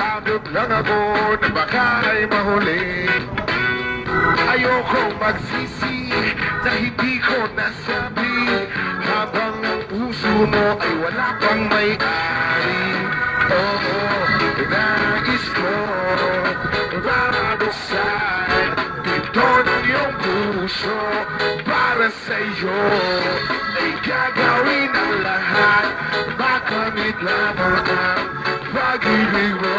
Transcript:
Takot lang ako na baka ay mahuli. Ayokong magsisi na hindi ko nasabi, habang ang puso mo ay wala pang may-ari. Oo, nais ko maradosal dito ng iyong puso. Para sa'yo ay gagawin ang lahat, makamit lamang ang pag-ibig mo.